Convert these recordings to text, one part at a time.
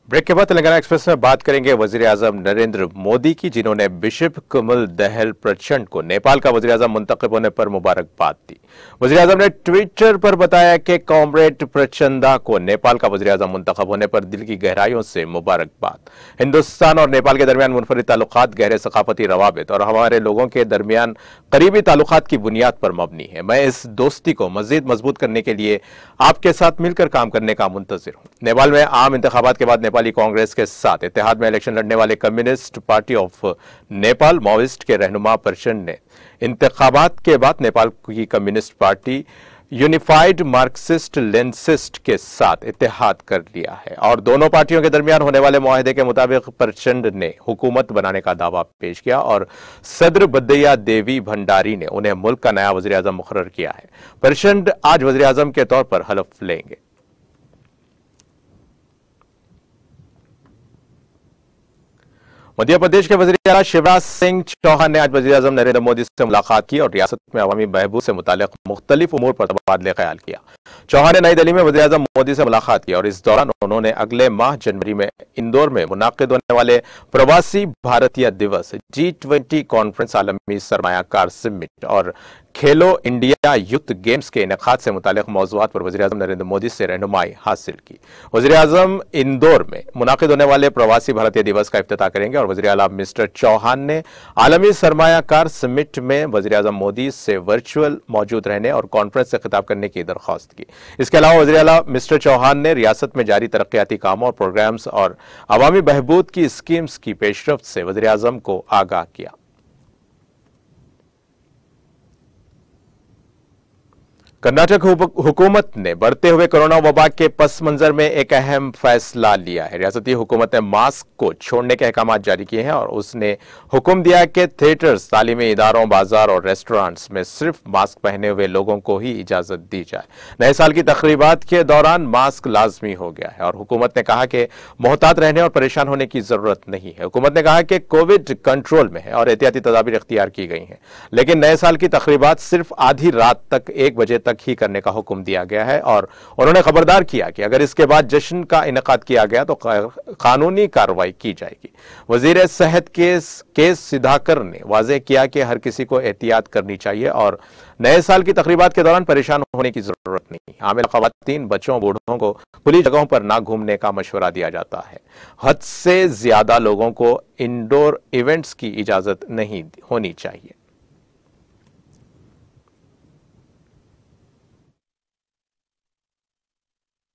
Break के बाद Telangana express में बात करेंगे वजीर आजम नरेंद्र मोदी की, जिन्होंने बिशप कमल दहल प्रचंड को नेपाल का वजीर आजम मुंतखब होने पर मुबारकबाद दी। वजीर आजम ने ट्विटर पर बताया कि कॉमरेड प्रचंदा को नेपाल का वजीर आजम मुंतखब होने पर दिल की गहराइयों से मुबारकबाद। हिंदुस्तान और नेपाल के दरमियान मुनफरिद ताल्लुकात गहरे सकाफती रवाबित और हमारे लोगों के दरमियान करीबी ताल्लुकात की बुनियाद पर मबनी है। मैं इस दोस्ती को मजीद मजबूत करने के लिए आपके साथ मिलकर काम करने का मुंतजिर हूं। नेपाल में आम इंतखाबात के बाद नेपाली कांग्रेस के साथ इत्तेहाद में इलेक्शन लड़ने वाले communist party of Nepal Maoist के रहनुमा प्रचंड ने इंतखाबात के बाद नेपाल की communist party unified Marxist Leninist के साथ इत्तेहाद कर लिया है और दोनों पार्टियों के दरमियान होने वाले मुआहदे के मुताबिक प्रचंड ने हुकूमत बनाने का दावा पेश किया और सदर बद्दैया देवी भंडारी ने उन्हें मुल्क का नया वजीर आजम मुकर्रर किया है। प्रचंड आज वजीर आजम के तौर पर हलफ लेंगे। मध्य प्रदेश के वजीर आला शिवराज सिंह चौहान ने आज वजीर आजम नरेंद्र मोदी से मुलाकात की और रियासत में अवामी बहबूद से मुताल्लिक मुख्तलिफ उमूर पर तबादले ख्याल किया। चौहान ने नई दिल्ली में वजीर आजम मोदी से मुलाकात की और इस दौरान उन्होंने अगले माह जनवरी में इंदौर में मुनाकिद होने वाले प्रवासी भारतीय दिवस, G20 कॉन्फ्रेंस, आलमी सरमायाकार समिट और खेलो इंडिया यूथ गेम्स के इनेकाद से मुतालिक मौज़ूआत पर वज़ीर आज़म नरेंद्र मोदी से रहनुमाई हासिल की। वज़ीर आज़म इंदौर में मुनाकिद होने वाले प्रवासी भारतीय दिवस का इफ्तिताह करेंगे और वज़ीर आला मिस्टर चौहान ने आलमी सरमायाकार समिट में वज़ीर आज़म मोदी से वर्चुअल मौजूद रहने और कॉन्फ्रेंस से खिताब करने की दरख्वास्त की। इसके अलावा वज़ीर आला मिस्टर चौहान ने रियासत में जारी तरक्याती कामों और प्रोग्राम्स और अवामी बहबूद की स्कीम्स की पेशरफ्त से वज़ीर आज़म को आगाह किया। कर्नाटक हुकूमत ने बढ़ते हुए कोरोना वबा के पस मंजर में एक अहम फैसला लिया है। रियासती हुकूमत ने मास्क को छोड़ने के अहकाम जारी किए हैं और उसने हुक्म दिया कि थिएटर्स, तालीमी इदारों, बाजार और रेस्टोरेंट्स में सिर्फ मास्क पहने हुए लोगों को ही इजाजत दी जाए। नए साल की तकरीबात के दौरान मास्क लाजमी हो गया है और हुकूमत ने कहा कि मोहतात रहने और परेशान होने की जरूरत नहीं है। हुकूमत ने कहा कि कोविड कंट्रोल में है और एहतियाती तदाबीर इख्तियार की गई हैं, लेकिन नए साल की तकरीबात सिर्फ आधी रात तक 1 बजे तक ही करने का हुक्म दिया गया है और उन्होंने खबरदार किया कि अगर इसके बाद जश्न का इनेकाद किया गया तो कानूनी कार्रवाई की जाएगी। वजीर सेहत के सिद्धाकर ने वाज़ेह किया कि हर किसी को एहतियात करनी चाहिए और नए साल की तकरीबात के दौरान परेशान होने की जरूरत नहीं। हामिल खवातीन, बच्चों, बूढ़ों को खुली जगहों पर ना घूमने का मशवरा दिया जाता है। हद से ज्यादा लोगों को इंडोर इवेंट्स की इजाजत नहीं होनी चाहिए।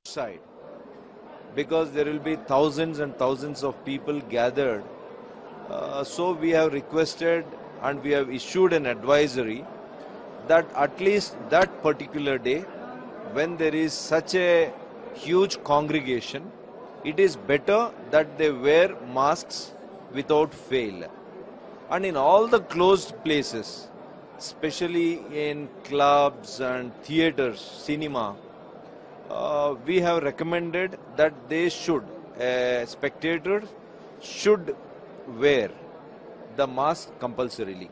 Side, because there will be thousands and thousands of people gathered, so we have requested and we have issued an advisory that at least that particular day, when there is such a huge congregation, it is better that they wear masks without fail. And in all the closed places, especially in clubs and theaters, cinema, we have recommended that they should, spectators should wear the mask compulsorily.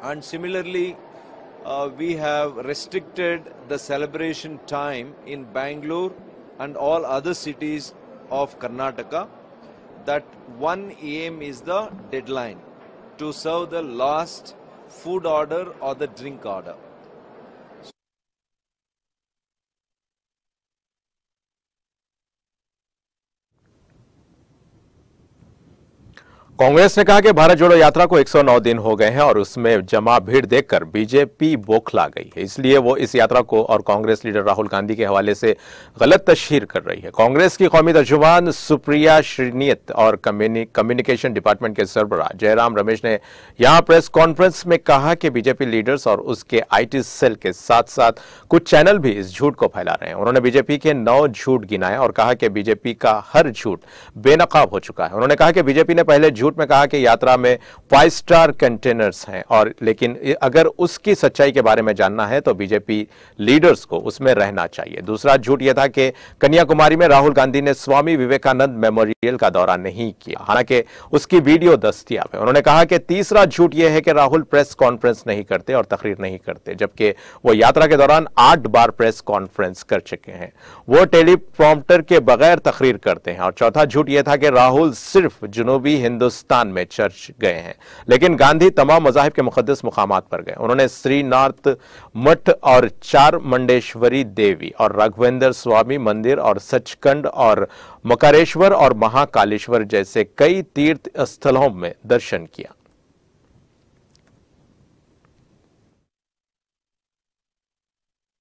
And similarly, we have restricted the celebration time in Bangalore and all other cities of Karnataka, that 1 AM is the deadline to serve the last food order or the drink order. Congress ने कहा कि भारत जोड़ो यात्रा को 109 दिन हो गए हैं और उसमें जमा भीड़ देखकर बीजेपी बौखला गई है, इसलिए वो इस यात्रा को और कांग्रेस लीडर राहुल गांधी के हवाले से गलत तशहीर कर रही है। कांग्रेस की कौमी तर्जुमान सुप्रिया श्रीनियत और कम्युनिकेशन डिपार्टमेंट के सरबराह जयराम रमेश ने यहां प्रेस कॉन्फ्रेंस में कहा कि बीजेपी लीडर्स और उसके IT सेल के साथ साथ कुछ चैनल भी इस झूठ को फैला रहे हैं। उन्होंने बीजेपी के 9 झूठ गिनाए और कहा कि बीजेपी का हर झूठ बेनकाब हो चुका है। उन्होंने कहा कि बीजेपी ने पहले झूठ झूठ में कहा कि यात्रा में 5 स्टार कंटेनर्स हैं, और लेकिन अगर उसकी सच्चाई के बारे में जानना है तो बीजेपी लीडर्स को उसमें रहना चाहिए। दूसरा झूठ यह था कि कन्याकुमारी में राहुल गांधी ने स्वामी विवेकानंद मेमोरियल का दौरा नहीं किया, हालांकि उसकी वीडियो दस्तयाब है। उन्होंने कहा कि तीसरा झूठ यह है कि राहुल प्रेस कॉन्फ्रेंस नहीं करते और तकरीर नहीं करते, जबकि वो यात्रा के दौरान 8 बार प्रेस कॉन्फ्रेंस कर चुके हैं। वो टेलीप्रॉम्प्टर के बगैर तकरीर करते हैं। और चौथा झूठ यह था कि राहुल सिर्फ जनूबी हिंदुस्तान में चर्च गए हैं, लेकिन गांधी तमाम मज़ाहिब के मुक़द्दस मुकामात पर गए। उन्होंने श्रीनाथ मठ और चारमंडेश्वरी देवी और राघवेंद्र स्वामी मंदिर और सचखंड और मकारेश्वर और महाकालेश्वर जैसे कई तीर्थ स्थलों में दर्शन किया।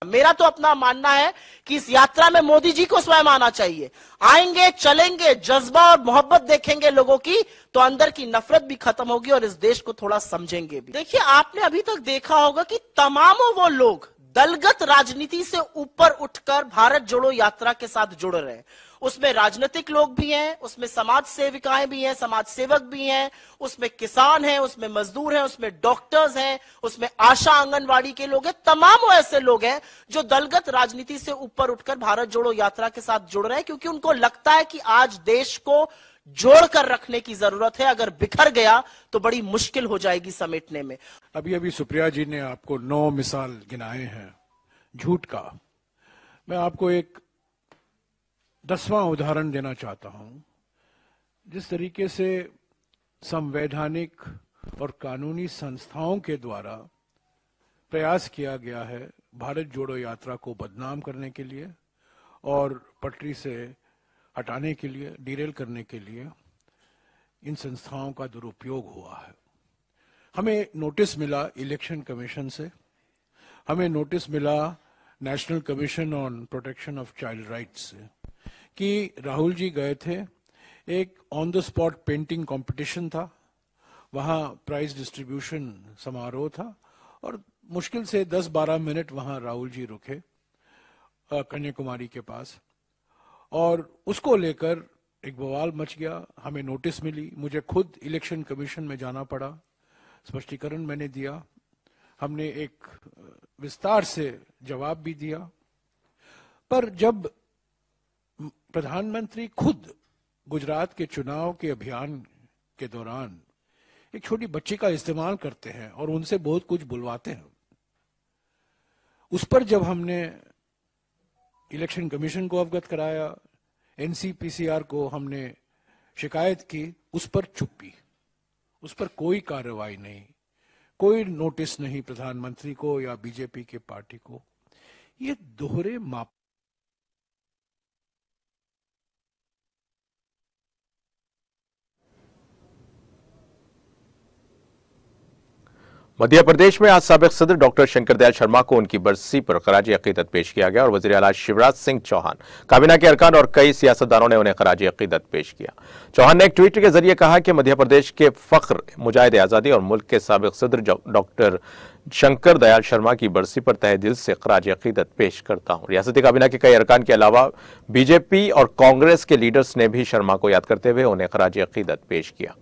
मेरा तो अपना मानना है कि इस यात्रा में मोदी जी को स्वयं आना चाहिए। आएंगे, चलेंगे, जज्बा और मोहब्बत देखेंगे लोगों की, तो अंदर की नफरत भी खत्म होगी और इस देश को थोड़ा समझेंगे भी। देखिए, आपने अभी तक देखा होगा कि तमामों वो लोग दलगत राजनीति से ऊपर उठकर भारत जोड़ो यात्रा के साथ जुड़ रहे हैं। उसमें राजनीतिक लोग भी हैं, उसमें समाज सेविकाएं भी हैं, समाज सेवक भी हैं, उसमें किसान हैं, उसमें मजदूर हैं, उसमें डॉक्टर्स हैं, उसमें आशा आंगनवाड़ी के लोग हैं। तमाम वो ऐसे लोग हैं जो दलगत राजनीति से ऊपर उठकर भारत जोड़ो यात्रा के साथ जुड़ रहे हैं, क्योंकि उनको लगता है कि आज देश को जोड़कर रखने की जरूरत है। अगर बिखर गया तो बड़ी मुश्किल हो जाएगी समेटने में। अभी अभी सुप्रिया जी ने आपको 9 मिसाल गिनाए हैं झूठ का। मैं आपको एक 10वां उदाहरण देना चाहता हूं। जिस तरीके से संवैधानिक और कानूनी संस्थाओं के द्वारा प्रयास किया गया है भारत जोड़ो यात्रा को बदनाम करने के लिए और पटरी से हटाने के लिए, डिरेल करने के लिए, इन संस्थाओं का दुरुपयोग हुआ है। हमें नोटिस मिला इलेक्शन कमीशन से, हमें नोटिस मिला national commission on protection of child rights से कि राहुल जी गए थे, एक on the spot painting competition था, वहां प्राइज डिस्ट्रीब्यूशन समारोह था और मुश्किल से 10-12 मिनट वहां राहुल जी रुके कन्याकुमारी के पास, और उसको लेकर एक बवाल मच गया। हमें नोटिस मिली, मुझे खुद इलेक्शन कमीशन में जाना पड़ा, स्पष्टीकरण मैंने दिया, हमने एक विस्तार से जवाब भी दिया। पर जब प्रधानमंत्री खुद गुजरात के चुनाव के अभियान के दौरान एक छोटी बच्ची का इस्तेमाल करते हैं और उनसे बहुत कुछ बुलवाते हैं, उस पर जब हमने इलेक्शन कमीशन को अवगत कराया, एनसीपीसीआर को हमने शिकायत की, उस पर चुप्पी, उस पर कोई कार्रवाई नहीं, कोई नोटिस नहीं प्रधानमंत्री को या बीजेपी के पार्टी को। ये दोहरे माप मध्य प्रदेश में आज साबिक सदर डॉक्टर शंकर दयाल शर्मा को उनकी बरसी पर खराज अकीदत पेश किया गया और वज़ीर आला शिवराज सिंह चौहान, काबीना के अरकान और कई सियासतदानों ने उन्हें खराज अकीदत पेश किया। चौहान ने एक ट्वीट के जरिए कहा कि मध्य प्रदेश के फख्र, मुजाहिद आज़ादी और मुल्क के साबिक सदर डॉक्टर शंकर दयाल शर्मा की बरसी पर तहे दिल से खराज अकीदत पेश करता हूं। रियासती काबीना के कई अरकान के अलावा बीजेपी और कांग्रेस के लीडर्स ने भी शर्मा को याद करते हुए उन्हें खराज अकीदत पेश किया।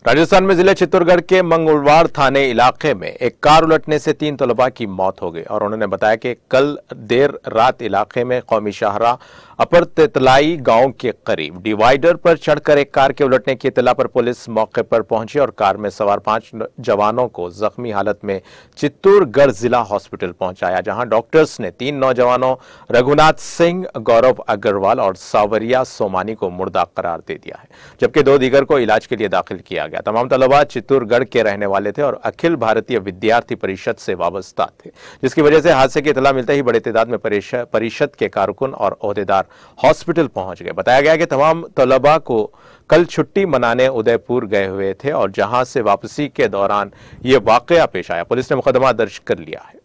राजस्थान में जिले चित्तौड़गढ़ के मंगलवार थाने इलाके में एक कार उलटने से 3 तलबा की मौत हो गई और उन्होंने बताया कि कल देर रात इलाके में कौमी शाहराह अपर तेतलाई गांव के करीब डिवाइडर पर चढ़कर एक कार के उलटने की इत्तला पर पुलिस मौके पर पहुंची और कार में सवार 5 जवानों को जख्मी हालत में चित्तौड़गढ़ जिला हॉस्पिटल पहुंचाया, जहां डॉक्टर्स ने 3 नौजवानों रघुनाथ सिंह, गौरव अग्रवाल और सावरिया सोमानी को मुर्दा करार दे दिया है, जबकि 2 दीगर को इलाज के लिए दाखिल किया गया। तमाम तलबा चित्तौड़गढ़ के रहने वाले थे और अखिल भारतीय विद्यार्थी परिषद से वाबस्ता थे, जिसकी वजह से हादसे की इत्तला मिलते ही बड़ी तादाद में परिषद के कारकुन और ओहदेदार हॉस्पिटल पहुंच गए। बताया गया कि तमाम तलबा को कल छुट्टी मनाने उदयपुर गए हुए थे और जहां से वापसी के दौरान यह वाकया पेश आया। पुलिस ने मुकदमा दर्ज कर लिया है।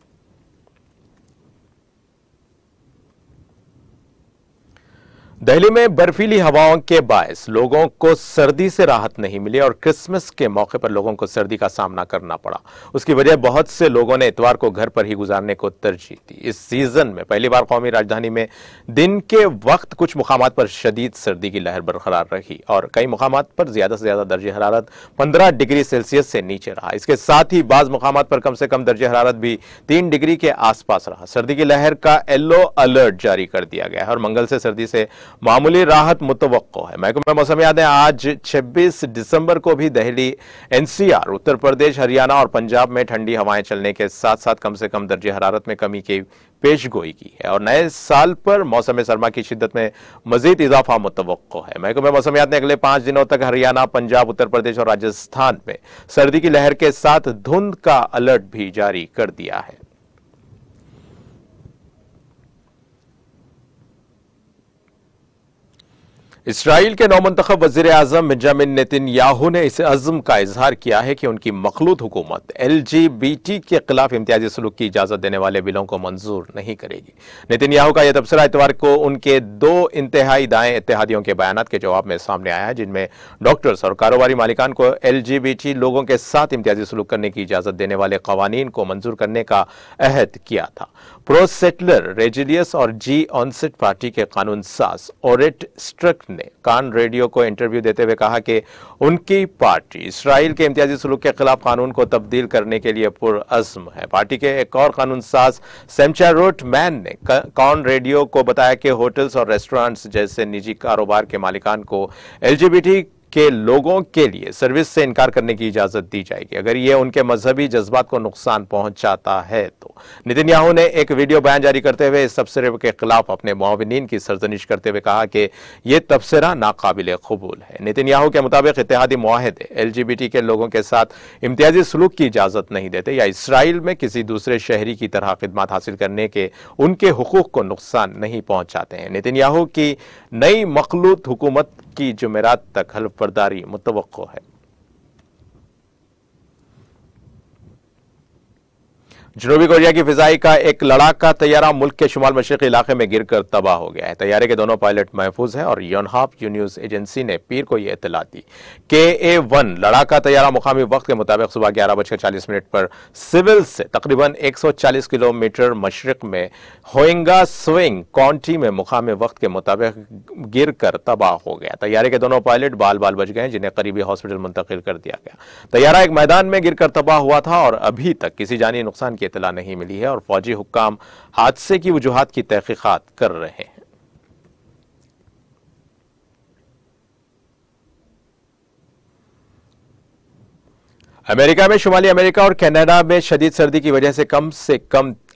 दिल्ली में बर्फीली हवाओं के बायस लोगों को सर्दी से राहत नहीं मिली और क्रिसमस के मौके पर लोगों को सर्दी का सामना करना पड़ा। उसकी वजह बहुत से लोगों ने इतवार को घर पर ही गुजारने को तरजीह दी। इस सीजन में पहली बार कौमी राजधानी में दिन के वक्त कुछ मुकामात पर शदीद सर्दी की लहर बरकरार रही और कई मुकामात पर ज्यादा से ज्यादा दर्जे हरारत 15 डिग्री सेल्सियस से नीचे रहा। इसके साथ ही बाज मुकामात पर कम से कम दर्जे हरारत भी 3 डिग्री के आसपास रहा। सर्दी की लहर का येलो अलर्ट जारी कर दिया गया है और मंगल से सर्दी से मामूली राहत मुतवक्को है। महकमा मौसमियात ने आज 26 दिसंबर को भी दिल्ली, एनसीआर, उत्तर प्रदेश, हरियाणा और पंजाब में ठंडी हवाएं चलने के साथ साथ कम से कम दर्जे हरारत में कमी की पेशगोई की है और नए साल पर मौसम सरमा की शिद्दत में मजीद इजाफा मुतवक्को है। महकमा मौसमियात ने अगले 5 दिनों तक हरियाणा, पंजाब, उत्तर प्रदेश और राजस्थान में सर्दी की लहर के साथ धुंध का अलर्ट भी जारी कर दिया है। इसराइल के नौमुंतखब वज़ीर आज़म बेंजामिन नेतन्याहू ने इस अज़्म का इजहार किया है कि उनकी मखलूत हुकूमत LGBT के खिलाफ इम्तियाजी सलूक की इजाजत देने वाले बिलों को मंजूर नहीं करेगी। नेतन्याहू का यह तबसरा इतवार को उनके 2 इंतहाई दाएं इत्तेहादियों के बयानात के जवाब में सामने आया है, जिनमें डॉक्टर्स और कारोबारी मालिकान को LGBT लोगों के साथ इम्तियाजी सलूक करने की इजाजत देने वाले कवानीन को मंजूर करने का अहद किया था। प्रो सेटलर, रेजिलियस और जी ऑनसेट पार्टी के कानून साज ओरेट स्ट्रक ने कान रेडियो को इंटरव्यू देते हुए कहा कि उनकी पार्टी इसराइल के इम्तियाजी सलूक के खिलाफ कानून को तब्दील करने के लिए पुरअज़्म है। पार्टी के एक और कानून साज सेमचा रोटमैन ने कान रेडियो को बताया कि होटल्स और रेस्टोरेंट्स जैसे निजी कारोबार के मालिकान को LGBT के लोगों के लिए सर्विस से इनकार करने की इजाजत दी जाएगी अगर ये उनके मजहबी जज्बात को नुकसान पहुंचाता है तो। नेतन्याहू ने एक वीडियो बयान जारी करते हुए इस तबसरे के खिलाफ अपने मुआविनीन की सरजनिश करते हुए कहा कि यह तबसरा नाकाबिल कबूल है। नेतन्याहू के मुताबिक इत्तेहादी मुआहदे LGBT के लोगों के साथ इम्तियाजी सलूक की इजाजत नहीं देते या इसराइल में किसी दूसरे शहरी की तरह खिदमत हासिल करने के उनके हुकूक को नुकसान नहीं पहुंचाते हैं। नेतन्याहू की नई मखलूत हुकूमत की जुमेरात तक हल्फ बर्दारी मुतवक्को है। जनूबी कोरिया की फिजाई का एक लड़ाका तैयारा मुल्क के शुमाल मशरक़ी इलाके में गिरकर तबाह हो गया है। तैयारे के दोनों पायलट महफूज हैं और योनहाप न्यूज एजेंसी ने पीर को यह इत्तला दी। KA-1 लड़ाका तैयारा मुकामी वक्त के मुताबिक सुबह 11:40 पर सिविल से तकरीबन 140 किलोमीटर मशरक में होइंगा स्विंग काउंटी में मुकामी वक्त के मुताबिक गिरकर तबाह हो गया। तैयारे के दोनों पायलट बाल बाल बच गए, जिन्हें करीबी हॉस्पिटल मुंतकिल कर दिया गया। तैयारा एक मैदान में गिरकर तबाह हुआ था और अभी तक किसी जानी नुकसान की इत्तला नहीं मिली है और फौजी हुक्काम हादसे की वजूहात की तहकीकात कर रहे हैं। अमेरिका में शुमाली अमेरिका और कनाडा में शदीद सर्दी की वजह से कम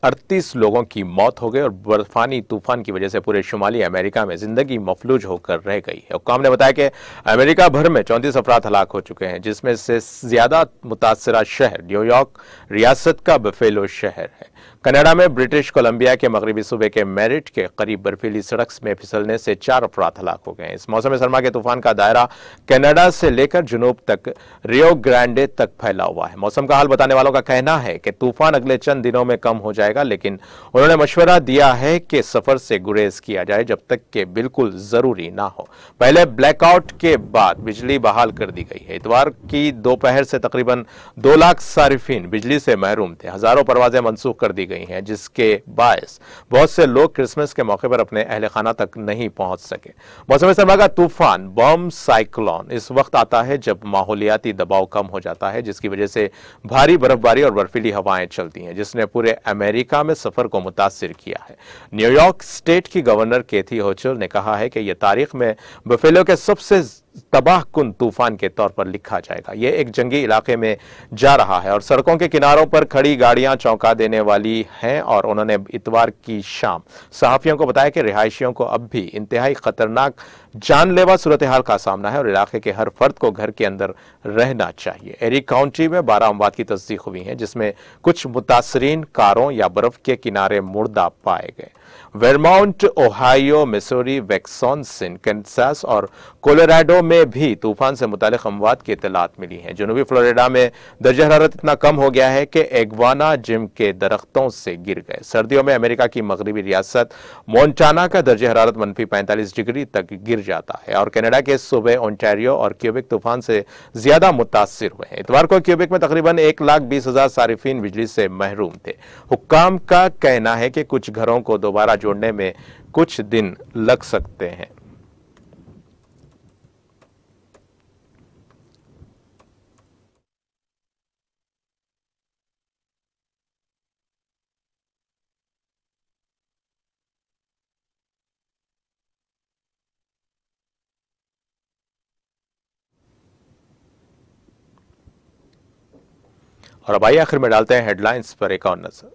38 लोगों की मौत हो गई और बर्फानी तूफान की वजह से पूरे शुमाली अमेरिका में जिंदगी मफलूज होकर रह गई है। हुक्काम ने बताया कि अमेरिका भर में 34 अफराद हलाक हो चुके हैं, जिसमें से ज्यादा मुतासरा शहर न्यूयॉर्क रियासत का बफेलो शहर है। कनाडा में ब्रिटिश कोलंबिया के मगरबी सूबे के मेरिट के करीब बर्फीली सड़क में फिसलने से 4 अफराद हलाक हो गए हैं। इस मौसम सरमा के तूफान का दायरा कनाडा से लेकर जुनूब तक रियो ग्रांडे तक फैला हुआ है। मौसम का हाल बताने वालों का कहना है कि तूफान अगले चंद दिनों में कम हो जाएगा, लेकिन उन्होंने मशवरा दिया है कि सफर से गुरेज किया जाए जब तक कि बिल्कुल जरूरी ना हो। पहले ब्लैकआउट के बाद बिजली बहाल कर दी गई है। इतवार की दोपहर से तकरीबन 2 लाख सारिफीन बिजली से महरूम थे। हजारों परवाजें मंसूख कर दी गई हैं, जिसके बायस बहुत से लोग क्रिसमस के मौके पर अपने अहल खाना तक नहीं पहुंच सके। मौसम सरमा का तूफान बम साइक्लोन इस वक्त आता है जब माहौलियाती दबाव कम हो जाता है, जिसकी वजह से भारी बर्फबारी और बर्फीली हवाएं चलती हैं, जिसने पूरे अमेरिका में सफर को मुतासिर किया है। न्यूयॉर्क स्टेट की गवर्नर केथी होचल ने कहा है कि यह तारीख में बफेलो के सबसे तबाह कुन तूफान के तौर पर लिखा जाएगा। यह एक जंगी इलाके में जा रहा है और सड़कों के किनारों पर खड़ी गाड़ियां चौंका देने वाली हैं और उन्होंने इतवार की शाम सहाफियों को बताया कि रिहायशियों को अब भी इंतहाई खतरनाक जानलेवा सूरत हाल का सामना है और इलाके के हर फर्द को घर के अंदर रहना चाहिए। एरी काउंटी में 12 अमवात की तस्दीक हुई है, जिसमें कुछ मुतासरीन कारों या बर्फ के किनारे मुर्दा पाए गए। वेरमाउंट, ओहायो, मिसोरी, वेस्कॉन्सिन, कैंसास और कोलोराडो में भी तूफान से मुतालिक अमवात की इत्तलात मिली हैं। जनूबी फ्लोरिडा में दर्जा हरारत इतना कम हो गया है कि एग्वाना जिम के दरख्तों से गिर गए। सर्दियों में अमेरिका की मगरबी रियासत मोन्टाना का दर्जा हरारत -45 डिग्री तक गिर जाता है और कनाडा के सूबे ओंटारियो और क्यूबेक तूफान से ज्यादा मुतासिर हुए हैं। इतवार को क्यूबेक में तकरीबन 1,20,000 सारिफीन बिजली से महरूम थे। हुक्काम का कहना है कि कुछ घरों को दोबारा जोड़ने में कुछ दिन लग सकते हैं। और अब आइए आखिर में डालते हैं हेडलाइंस पर एक और नजर।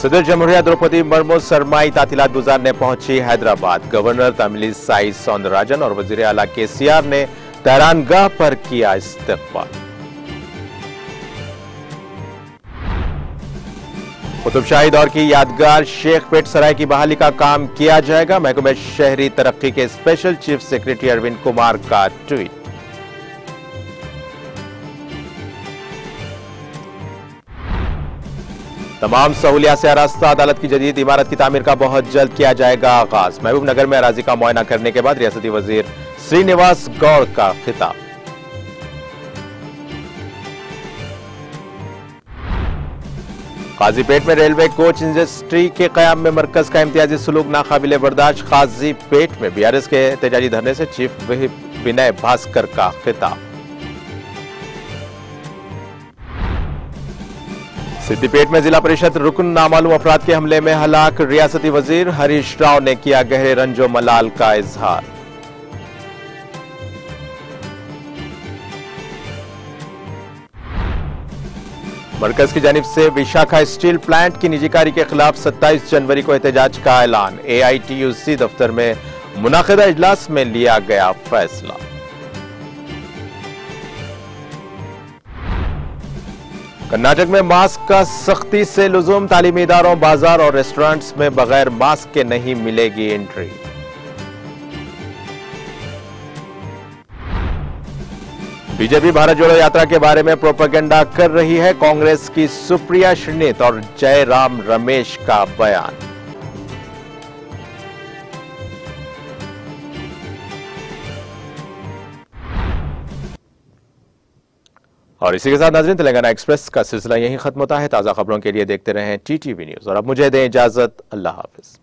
सदर जमहूरिया द्रौपदी मुर्मू सरमाई तातीलात गुजारने पहुंची हैदराबाद। गवर्नर तमिलिसाई सौंदरराजन और वजीर आला केसीआर ने तहरानगाह पर किया इस्तकबाल। कुतुबशाही दौर की यादगार शेख पेट सराय की बहाली का काम किया जाएगा। महकमे शहरी तरक्की के special chief secretary Arvind Kumar का ट्वीट। तमाम सहूलियात से आरास्ता अदालत की जदीद इमारत की तामीर का बहुत जल्द किया जाएगा आगाज। महबूबनगर में अराजी का मुआयना करने के बाद रियासती वजीर श्रीनिवास गौड़ का खिताब। काजीपेट में रेलवे कोच इंडस्ट्री के कयाम में मरकज का इम्तियाजी सलूक नाकाबिले बर्दाश्त। काजीपेट में बीआरएस के एहतजाजी धरने से चीफ विनय भास्कर का खिताब। सिद्दीपेट में जिला परिषद रुकन नामालूम अफराद के हमले में हलाक। रियासती वजीर हरीश राव ने किया गहरे रंजो मलाल का इजहार। मरकज की जानिब से विशाखा स्टील प्लांट की निजीकारी के खिलाफ 27 जनवरी को एहतजाज का ऐलान। एआईटीयूसी दफ्तर में मुनाकिदा इजलास में लिया गया फैसला। कर्नाटक में मास्क का सख्ती से लुज़ूम। तालीमी इदारों, बाजार और रेस्टोरेंट्स में बगैर मास्क के नहीं मिलेगी एंट्री। बीजेपी भारत जोड़ो यात्रा के बारे में प्रोपेगेंडा कर रही है। कांग्रेस की सुप्रिया श्रीनित और जयराम रमेश का बयान। और इसी के साथ नाज़रीन, तेलंगाना एक्सप्रेस का सिलसिला यहीं खत्म होता है। ताज़ा खबरों के लिए देखते रहें टीटीवी न्यूज़ और अब मुझे दें इजाजत। अल्लाह हाफिज।